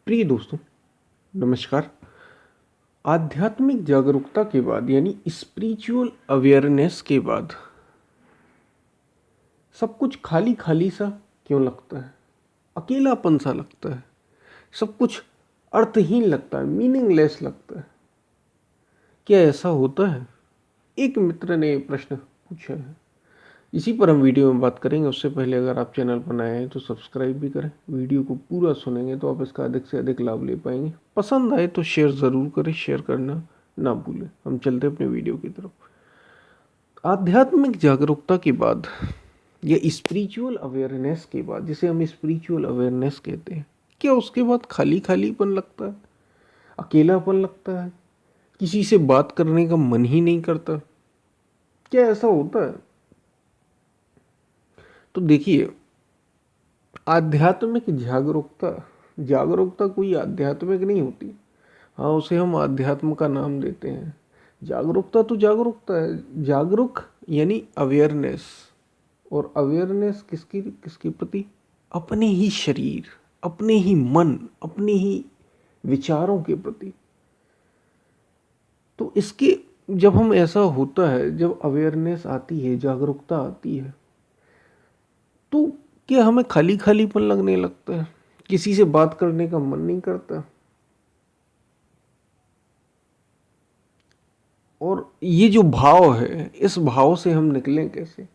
प्रिय दोस्तों, नमस्कार। आध्यात्मिक जागरूकता के बाद यानी स्पिरिचुअल अवेयरनेस के बाद सब कुछ खाली खाली सा क्यों लगता है? अकेलापन सा लगता है। सब कुछ अर्थहीन लगता है, मीनिंगलेस लगता है। क्या ऐसा होता है? एक मित्र ने ये प्रश्न पूछा है। इसी पर हम वीडियो में बात करेंगे। उससे पहले अगर आप चैनल पर नए हैं तो सब्सक्राइब भी करें। वीडियो को पूरा सुनेंगे तो आप इसका अधिक से अधिक लाभ ले पाएंगे। पसंद आए तो शेयर ज़रूर करें, शेयर करना ना भूलें। हम चलते हैं अपने वीडियो की तरफ। आध्यात्मिक जागरूकता के बाद या स्पिरिचुअल अवेयरनेस के बाद, जिसे हम स्पिरिचुअल अवेयरनेस कहते हैं, क्या उसके बाद खाली खालीपन लगता है, अकेलापन लगता है, किसी से बात करने का मन ही नहीं करता? क्या ऐसा होता है? तो देखिए, आध्यात्मिक जागरूकता जागरूकता कोई आध्यात्मिक नहीं होती। हाँ, उसे हम अध्यात्म का नाम देते हैं। जागरूकता तो जागरूकता है। जागरूक यानी अवेयरनेस। और अवेयरनेस किसकी किसके प्रति? अपने ही शरीर, अपने ही मन, अपने ही विचारों के प्रति। तो इसके जब हम ऐसा होता है, जब अवेयरनेस आती है, जागरूकता आती है, तो क्या हमें खाली खालीपन लगने लगता है? किसी से बात करने का मन नहीं करता? और ये जो भाव है, इस भाव से हम निकलें कैसे?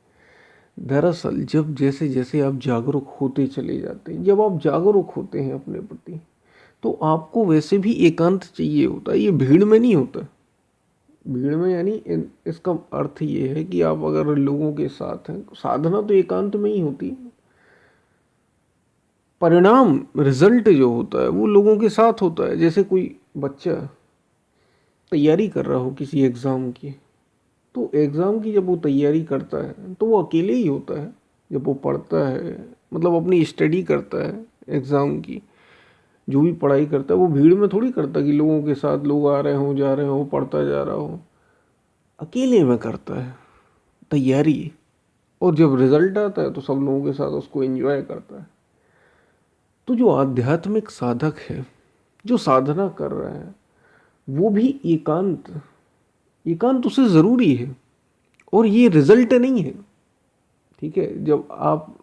दरअसल जब जैसे जैसे आप जागरूक होते चले जाते हैं, जब आप जागरूक होते हैं अपने प्रति, तो आपको वैसे भी एकांत चाहिए होता है। ये भीड़ में नहीं होता। भीड़ में यानी इसका अर्थ ये है कि आप अगर लोगों के साथ हैं, साधना तो एकांत में ही होती है। परिणाम, रिजल्ट जो होता है वो लोगों के साथ होता है। जैसे कोई बच्चा तैयारी कर रहा हो किसी एग्ज़ाम की, तो एग्ज़ाम की जब वो तैयारी करता है तो वो अकेले ही होता है। जब वो पढ़ता है, मतलब अपनी स्टडी करता है एग्ज़ाम की, जो भी पढ़ाई करता है वो भीड़ में थोड़ी करता कि लोगों के साथ लोग आ रहे हों, जा रहे हों, पढ़ता जा रहा हो। अकेले में करता है तैयारी। और जब रिजल्ट आता है तो सब लोगों के साथ उसको एंजॉय करता है। तो जो आध्यात्मिक साधक है, जो साधना कर रहा है, वो भी एकांत एकांत उसे ज़रूरी है। और ये रिजल्ट नहीं है। ठीक है, जब आप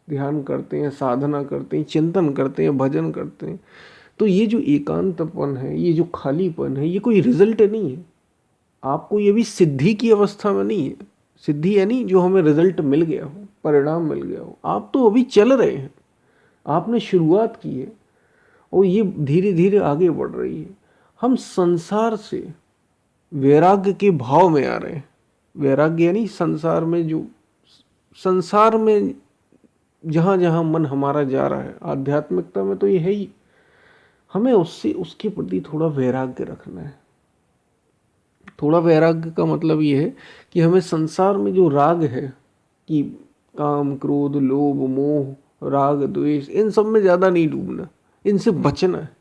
ध्यान करते हैं, साधना करते हैं, चिंतन करते हैं, भजन करते हैं, तो ये जो एकांतपन है, ये जो खालीपन है, ये कोई रिजल्ट नहीं है। आपको ये भी सिद्धि की अवस्था में नहीं है। सिद्धि यानी जो हमें रिजल्ट मिल गया हो, परिणाम मिल गया हो। आप तो अभी चल रहे हैं, आपने शुरुआत की है और ये धीरे धीरे आगे बढ़ रही है। हम संसार से वैराग्य के भाव में आ रहे हैं। वैराग्य यानी संसार में जहाँ जहाँ मन हमारा जा रहा है, आध्यात्मिकता में तो ये है ही। हमें उससे उसके प्रति थोड़ा वैराग्य रखना है। थोड़ा वैराग्य का मतलब ये है कि हमें संसार में जो राग है, कि काम, क्रोध, लोभ, मोह, राग, द्वेष, इन सब में ज़्यादा नहीं डूबना, इनसे बचना है।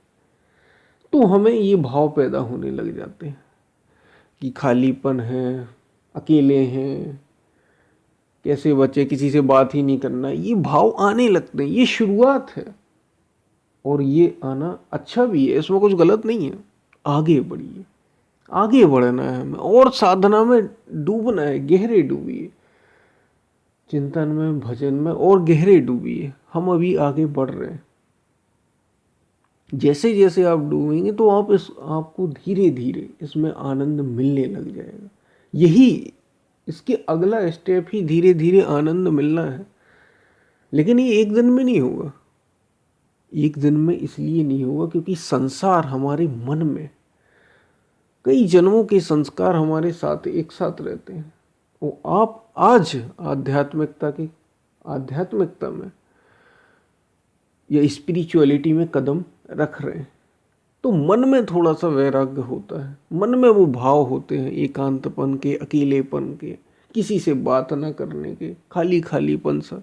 तो हमें ये भाव पैदा होने लग जाते हैं कि खालीपन है, अकेले हैं, कैसे बचे, किसी से बात ही नहीं करना। ये भाव आने लगते हैं। ये शुरुआत है और ये आना अच्छा भी है, इसमें कुछ गलत नहीं है। आगे बढ़िए, आगे बढ़ना है हमें और साधना में डूबना है। गहरे डूबिए, चिंतन में, भजन में और गहरे डूबिए। हम अभी आगे बढ़ रहे हैं। जैसे जैसे आप डूबेंगे तो आपको धीरे धीरे इसमें आनंद मिलने लग जाएगा। यही इसके अगला स्टेप ही धीरे धीरे आनंद मिलना है। लेकिन ये एक दिन में नहीं होगा। एक दिन में इसलिए नहीं होगा क्योंकि संसार हमारे मन में, कई जन्मों के संस्कार हमारे साथ एक साथ रहते हैं। वो आप आज आध्यात्मिकता में या स्पिरिचुअलिटी में कदम रख रहे हैं, तो मन में थोड़ा सा वैराग्य होता है। मन में वो भाव होते हैं एकांतपन के, अकेलेपन के, किसी से बात ना करने के, खाली खालीपन सा।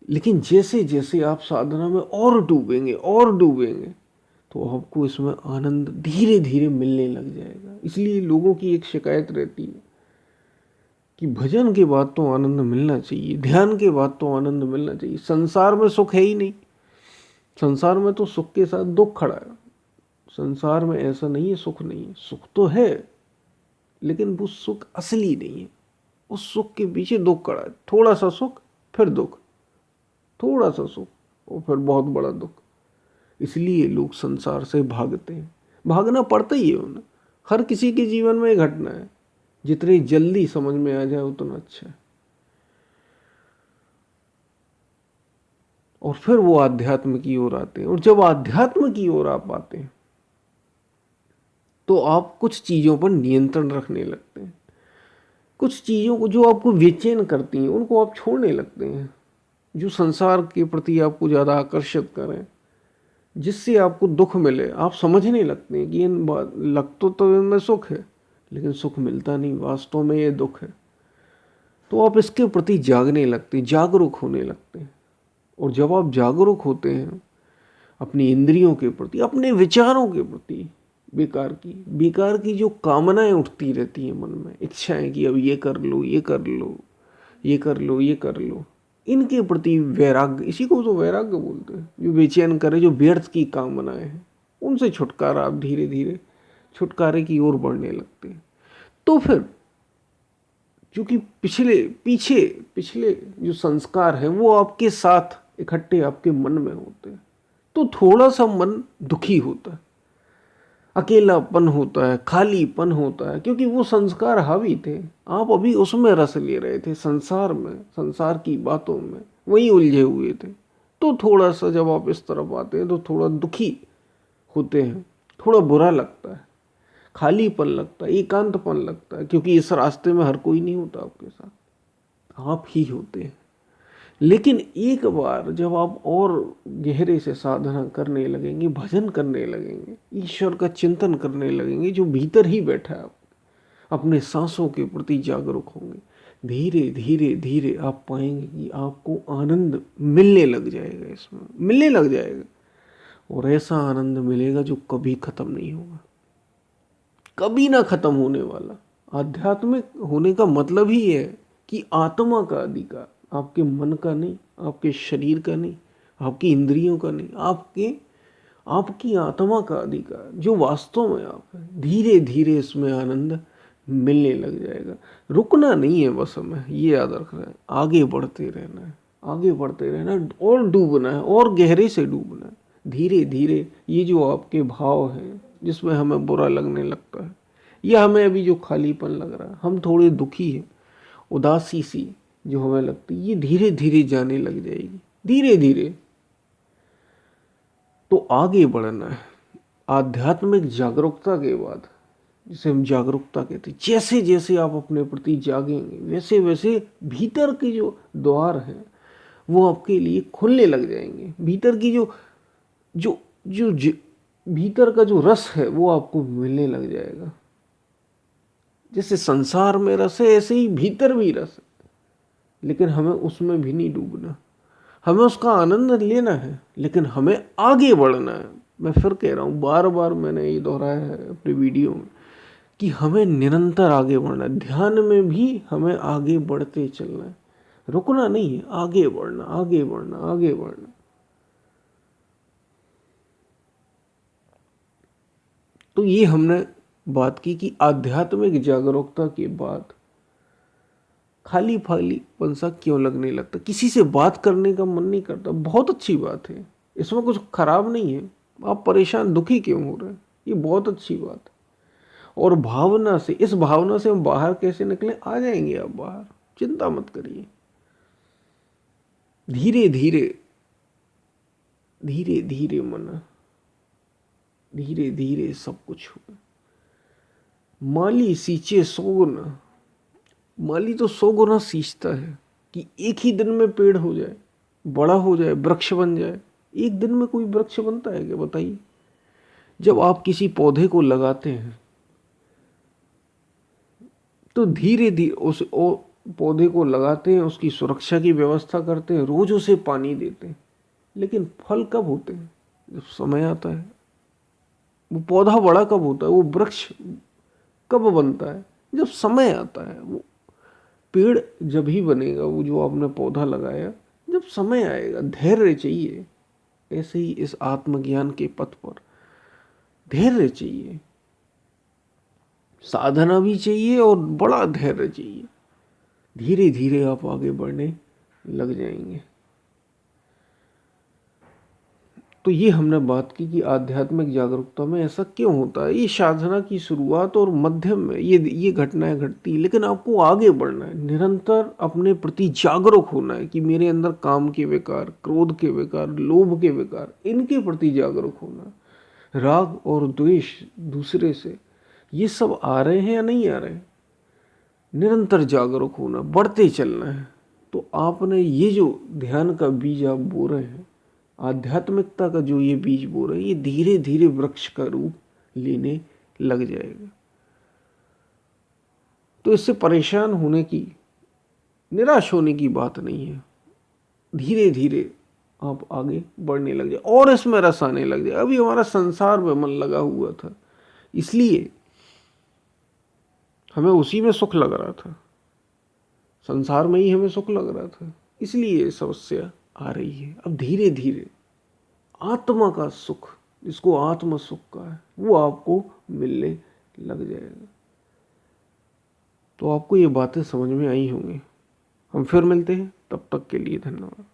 लेकिन जैसे जैसे आप साधना में और डूबेंगे और डूबेंगे, तो आपको इसमें आनंद धीरे धीरे मिलने लग जाएगा। इसलिए लोगों की एक शिकायत रहती है कि भजन के बाद तो आनंद मिलना चाहिए, ध्यान के बाद तो आनंद मिलना चाहिए, संसार में सुख है ही नहीं। संसार में तो सुख के साथ दुख खड़ा है। संसार में ऐसा नहीं है सुख नहीं है, सुख तो है लेकिन वो सुख असली नहीं है। उस सुख के पीछे दुख खड़ा है। थोड़ा सा सुख फिर दुख, थोड़ा सा सुख और फिर बहुत बड़ा दुख। इसलिए लोग संसार से भागते हैं। भागना पड़ता ही है उन्हें। हर किसी के जीवन में घटना है। जितनी जल्दी समझ में आ जाए उतना अच्छा है। और फिर वो आध्यात्म की ओर आते हैं। और जब आध्यात्म की ओर आप आते हैं तो आप कुछ चीज़ों पर नियंत्रण रखने लगते हैं। कुछ चीज़ों को जो आपको बेचैन करती हैं उनको आप छोड़ने लगते हैं। जो संसार के प्रति आपको ज़्यादा आकर्षित करें, जिससे आपको दुख मिले, आप समझने लगते हैं कि इन तो इनमें सुख है लेकिन सुख मिलता नहीं, वास्तव में ये दुख है। तो आप इसके प्रति जागने लगते हैं, जागरूक होने लगते हैं। और जब आप जागरूक होते हैं अपनी इंद्रियों के प्रति, अपने विचारों के प्रति, बेकार की जो कामनाएं उठती रहती हैं मन में, इच्छाएं कि अब ये कर लो, ये कर लो, ये कर लो, ये कर लो, इनके प्रति वैराग्य, इसी को तो वैराग्य बोलते हैं। जो बेचैन करे, जो व्यर्थ की कामनाएं हैं, उनसे छुटकारा, आप धीरे धीरे छुटकारे की ओर बढ़ने लगते हैं। तो फिर क्योंकि पिछले जो संस्कार हैं वो आपके साथ इकट्ठे आपके मन में होते हैं, तो थोड़ा सा मन दुखी होता है, अकेलापन होता है, खालीपन होता है, क्योंकि वो संस्कार हावी थे। आप अभी उसमें रस ले रहे थे, संसार में, संसार की बातों में वही उलझे हुए थे। तो थोड़ा सा जब आप इस तरफ आते हैं तो थोड़ा दुखी होते हैं, थोड़ा बुरा लगता है, खालीपन लगता है, एकांतपन लगता है, क्योंकि इस रास्ते में हर कोई नहीं होता आपके साथ, आप ही होते हैं। लेकिन एक बार जब आप और गहरे से साधना करने लगेंगे, भजन करने लगेंगे, ईश्वर का चिंतन करने लगेंगे जो भीतर ही बैठा है, आप अपने सांसों के प्रति जागरूक होंगे, धीरे धीरे धीरे आप पाएंगे कि आपको आनंद मिलने लग जाएगा, इसमें मिलने लग जाएगा। और ऐसा आनंद मिलेगा जो कभी खत्म नहीं होगा, कभी ना खत्म होने वाला। आध्यात्मिक होने का मतलब ही है कि आत्मा का अधिकार, आपके मन का नहीं, आपके शरीर का नहीं, आपकी इंद्रियों का नहीं, आपकी आत्मा का अधिकार, जो वास्तव में आप है। धीरे धीरे इसमें आनंद मिलने लग जाएगा। रुकना नहीं है बस, हमें ये याद रखना है, आगे बढ़ते रहना है, आगे बढ़ते रहना है, और डूबना है, और गहरे से डूबना है। धीरे धीरे ये जो आपके भाव हैं जिसमें हमें बुरा लगने लगता है, या हमें अभी जो खालीपन लग रहा है, हम थोड़े दुखी हैं, उदासी सी जो हमें लगती है, ये धीरे धीरे जाने लग जाएगी, धीरे धीरे। तो आगे बढ़ना है आध्यात्मिक जागरूकता के बाद, जिसे हम जागरूकता कहते हैं। जैसे जैसे आप अपने प्रति जागेंगे वैसे वैसे भीतर के जो द्वार हैं वो आपके लिए खुलने लग जाएंगे। भीतर की जो जो भीतर का जो रस है वो आपको मिलने लग जाएगा। जैसे संसार में रस है ऐसे ही भीतर भी रस है, लेकिन हमें उसमें भी नहीं डूबना, हमें उसका आनंद लेना है, लेकिन हमें आगे बढ़ना है। मैं फिर कह रहा हूँ, बार बार मैंने ये दोहराया है अपनी वीडियो में कि हमें निरंतर आगे बढ़ना है। ध्यान में भी हमें आगे बढ़ते चलना है, रुकना नहीं है, आगे बढ़ना, आगे बढ़ना, आगे बढ़ना। तो ये हमने बात की कि आध्यात्मिक जागरूकता के बाद खाली खालीपन सा क्यों लगने लगता, किसी से बात करने का मन नहीं करता। बहुत अच्छी बात है, इसमें कुछ खराब नहीं है। आप परेशान दुखी क्यों हो रहे हैं, ये बहुत अच्छी बात है। और भावना से, इस भावना से हम बाहर कैसे निकलें, आ जाएंगे आप बाहर, चिंता मत करिए। धीरे धीरे धीरे धीरे मन, धीरे धीरे सब कुछ हो। माली सींचे 100 गुना, माली तो 100 गुना सींचता है कि एक ही दिन में पेड़ हो जाए, बड़ा हो जाए, वृक्ष बन जाए। एक दिन में कोई वृक्ष बनता है क्या, बताइए। जब आप किसी पौधे को लगाते हैं तो धीरे धीरे उस पौधे को लगाते हैं, उसकी सुरक्षा की व्यवस्था करते हैं, रोज उसे पानी देते हैं। लेकिन फल कब होते हैं, जब समय आता है। वो पौधा बड़ा कब होता है, वो वृक्ष कब बनता है, जब समय आता है। वो पेड़ जब ही बनेगा, वो जो आपने पौधा लगाया, जब समय आएगा। धैर्य चाहिए, ऐसे ही इस आत्मज्ञान के पथ पर धैर्य चाहिए, साधना भी चाहिए और बड़ा धैर्य चाहिए। धीरे धीरे आप आगे बढ़ने लग जाएंगे। तो ये हमने बात की कि आध्यात्मिक जागरूकता में ऐसा क्यों होता है। ये साधना की शुरुआत और मध्यम में ये घटनाएं घटती, लेकिन आपको आगे बढ़ना है, निरंतर अपने प्रति जागरूक होना है कि मेरे अंदर काम के विकार, क्रोध के विकार, लोभ के विकार, इनके प्रति जागरूक होना है। राग और द्वेष दूसरे से, ये सब आ रहे हैं या नहीं आ रहे हैं, निरंतर जागरूक होना, बढ़ते चलना है। तो आपने ये जो ध्यान का बीज आप बो रहे हैं, आध्यात्मिकता का जो ये बीज बो रहे हैं, ये धीरे धीरे वृक्ष का रूप लेने लग जाएगा। तो इससे परेशान होने की, निराश होने की बात नहीं है। धीरे धीरे आप आगे बढ़ने लग जाए और इसमें रस आने लग जाए। अभी हमारा संसार में मन लगा हुआ था, इसलिए हमें उसी में सुख लग रहा था, संसार में ही हमें सुख लग रहा था, इसलिए ये समस्या आ रही है। अब धीरे धीरे आत्मा का सुख, जिसको आत्म सुख का है, वो आपको मिलने लग जाएगा। तो आपको ये बातें समझ में आई होंगी। हम फिर मिलते हैं, तब तक के लिए धन्यवाद।